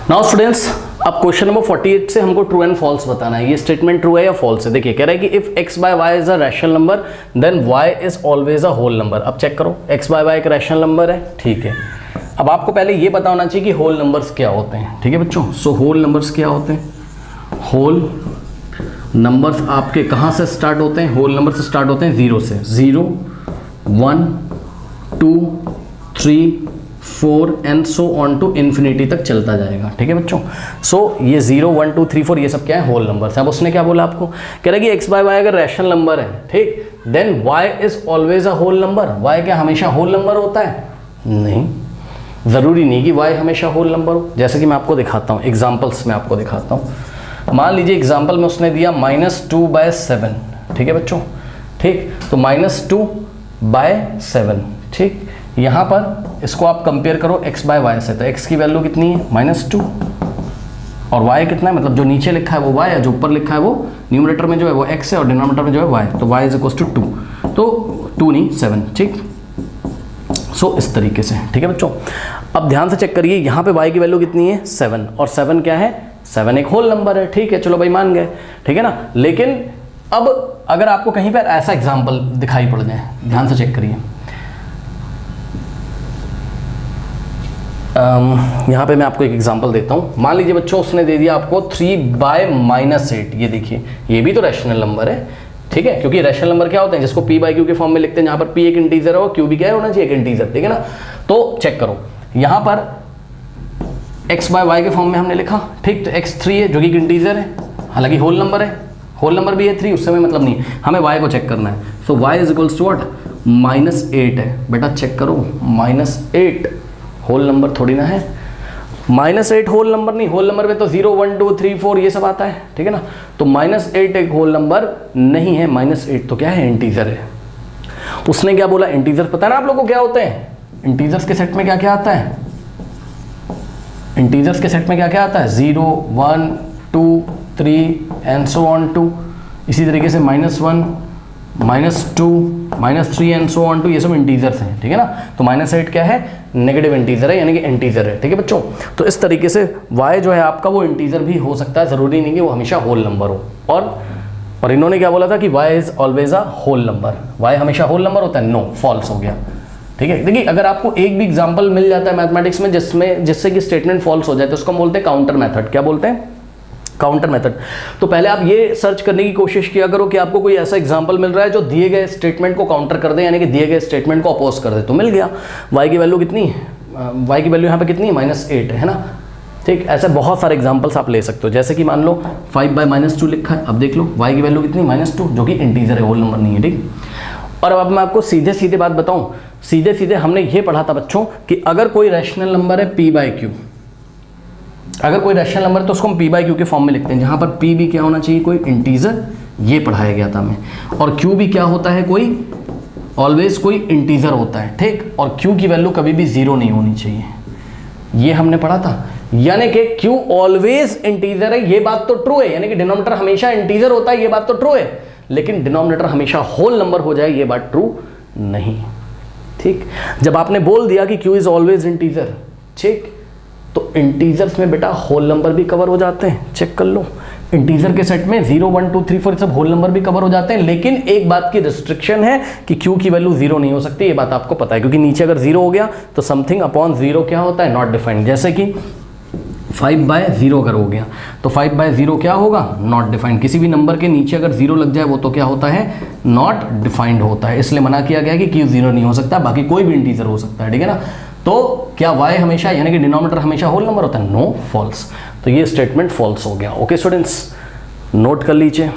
Now students, अब question number 48 से हमको ट्रू एंड फॉल्स बताना है। ये स्टेटमेंट ट्रू है या फॉल्स है। देखिए कह रहा है कि if x by y is a rational number then y is always a whole number. अब चेक करो, x बाय y एक रैशनल नंबर है, ठीक है। अब आपको पहले ये पता होना चाहिए कि होल नंबर्स क्या होते हैं, ठीक है बच्चों। सो होल नंबर्स क्या होते हैं? होल नंबर्स आपके कहाँ से स्टार्ट होते हैं? होल नंबर से स्टार्ट होते हैं 0 से। 0 1 2 3 4 and so on to infinity तक चलता जाएगा, ठीक है बच्चों। सो ये 0 1 2 3 4 ये सब क्या है? Whole numbers. अब उसने क्या बोला आपको? कह रहा है कि x बाय y अगर रैशनल नंबर है, ठीक, then y is always a whole number. y क्या हमेशा होल नंबर होता है? नहीं, ज़रूरी नहीं कि y हमेशा होल नंबर हो। जैसे कि मैं आपको दिखाता हूँ, एग्जाम्पल्स में आपको दिखाता हूँ। मान लीजिए एग्जाम्पल में उसने दिया -2/7, ठीक है बच्चों, ठीक। तो -2/7, ठीक। यहाँ पर इसको आप कंपेयर करो x बाय वाई से, तो x की वैल्यू कितनी है? -2, और y कितना है? मतलब जो नीचे लिखा है वो y है, जो ऊपर लिखा है वो न्यूमरेटर में जो है वो x है और डिनोमिनेटर में जो है y। तो y इज इक्वल टू 2, तो 2 नहीं 7, ठीक। सो इस तरीके से, ठीक है बच्चों। अब ध्यान से चेक करिए, यहाँ पे y की वैल्यू कितनी है? 7, और 7 क्या है? 7 एक होल नंबर है, ठीक है, चलो भाई मान गए, ठीक है ना। लेकिन अब अगर आपको कहीं पर ऐसा एग्जाम्पल दिखाई पड़ जाए, ध्यान से चेक करिए। यहाँ पे मैं आपको एक एग्जांपल देता हूँ। मान लीजिए बच्चों उसने दे दिया आपको 3/-8। ये देखिए, ये भी तो रैशनल नंबर है, ठीक है, क्योंकि रैशनल नंबर क्या होते हैं? जिसको p/q के फॉर्म में लिखते हैं, जहाँ पर p एक इंटीजर है और q भी क्या है होना चाहिए? एक इंटीजर, ठीक है ना। तो चेक करो, यहाँ पर x बाय y के फॉर्म में हमने लिखा, ठीक। तो x 3 है जो कि एक इंटीजर है, हालांकि होल नंबर है, होल नंबर भी है 3, उससे हमें मतलब नहीं, हमें y को चेक करना है। So y is equals to what? -8 है। बेटा चेक करो, -8 होल नंबर थोड़ी ना है। -8 होल नंबर नहीं, होल नंबर में तो 0 1 2 3 4 ये सब आता है, ठीक है ना। तो -8 एक होल नंबर नहीं है, -8 तो क्या है? इंटीजर है। उसने क्या बोला? इंटीजर। पता है ना आप लोगों को क्या होते हैं? इंटीजर्स के सेट में क्या क्या आता है? इंटीजर्स के सेट में क्या क्या आता है? 0 1 2 3 एंड सो ऑन टू, इसी तरीके से -1 -2 -3 एंड सो ऑन टू, ये सब इंटीजर्स हैं, ठीक है ना। तो -8 क्या है? नेगेटिव इंटीजर है, यानी कि इंटीजर है, ठीक है बच्चों। तो इस तरीके से y जो है आपका वो इंटीजर भी हो सकता है, ज़रूरी नहीं कि वो हमेशा होल नंबर हो। और इन्होंने क्या बोला था कि y is always a whole number. y हमेशा होल नंबर होता है? नो, फॉल्स हो गया, ठीक है। देखिए अगर आपको एक भी एग्जाम्पल मिल जाता है मैथमेटिक्स में जिससे कि स्टेटमेंट फॉल्स हो जाए, तो उसको हम बोलते हैं काउंटर मेथड। क्या बोलते हैं? Counter method. तो पहले आप ये सर्च करने की कोशिश किया करो कि आपको कोई ऐसा एग्जांपल मिल रहा है जो दिए गए स्टेटमेंट को काउंटर कर दे, यानी कि दिए गए स्टेटमेंट को अपोज कर दे। तो मिल गया, y की वैल्यू कितनी है? y की वैल्यू यहाँ पे कितनी है? -8 है ना, ठीक। ऐसे बहुत सारे एग्जांपल्स आप ले सकते हो, जैसे कि मान लो 5/-2 लिखा है। अब देख लो y की वैल्यू कितनी? -2, जो कि इंटीजर है, होल नंबर नहीं है, ठीक। और अब मैं आपको सीधे सीधे बात बताऊँ, सीधे सीधे हमने ये पढ़ा था बच्चों कि अगर कोई रैशनल नंबर है p/q, अगर कोई रैशनल नंबर है तो उसको हम p/q के फॉर्म में लिखते हैं, जहां पर p भी क्या होना चाहिए? कोई इंटीजर, ये पढ़ाया गया था हमें। और q भी क्या होता है? कोई ऑलवेज कोई इंटीजर होता है, ठीक। और q की वैल्यू कभी भी 0 नहीं होनी चाहिए, ये हमने पढ़ा था। यानी कि q ऑलवेज इंटीजर है, ये बात तो ट्रू है, यानी कि डिनोमिनेटर हमेशा इंटीजर होता है, ये बात तो ट्रू है। लेकिन डिनोमिनेटर हमेशा होल नंबर हो जाए, ये बात ट्रू नहीं, ठीक। जब आपने बोल दिया कि q इज ऑलवेज इंटीजर, ठीक, तो इंटीजर्स में बेटा होल नंबर भी कवर हो जाते हैं। चेक कर लो, इंटीजर के सेट में 0 1 2 3 4 सब होल नंबर भी कवर हो जाते हैं। लेकिन एक बात की रिस्ट्रिक्शन है कि q की वैल्यू 0 नहीं हो सकती, ये बात आपको पता है, क्योंकि नीचे अगर 0 हो गया तो समथिंग अपॉन 0 क्या होता है? Not defined. जैसे कि 5/0 अगर हो गया तो 5/0 क्या होगा? Not defined. किसी भी नंबर के नीचे अगर 0 लग जाए वो तो क्या होता है? नॉट डिफाइंड होता है। इसलिए मना किया गया कि q 0 नहीं हो सकता, बाकी कोई भी इंटीजर हो सकता है, ठीक है ना। तो क्या y हमेशा, यानी कि डिनोमिनेटर हमेशा होल नंबर होता है? No, false. तो ये स्टेटमेंट फॉल्स हो गया। ओके स्टूडेंट्स, नोट कर लीजिए।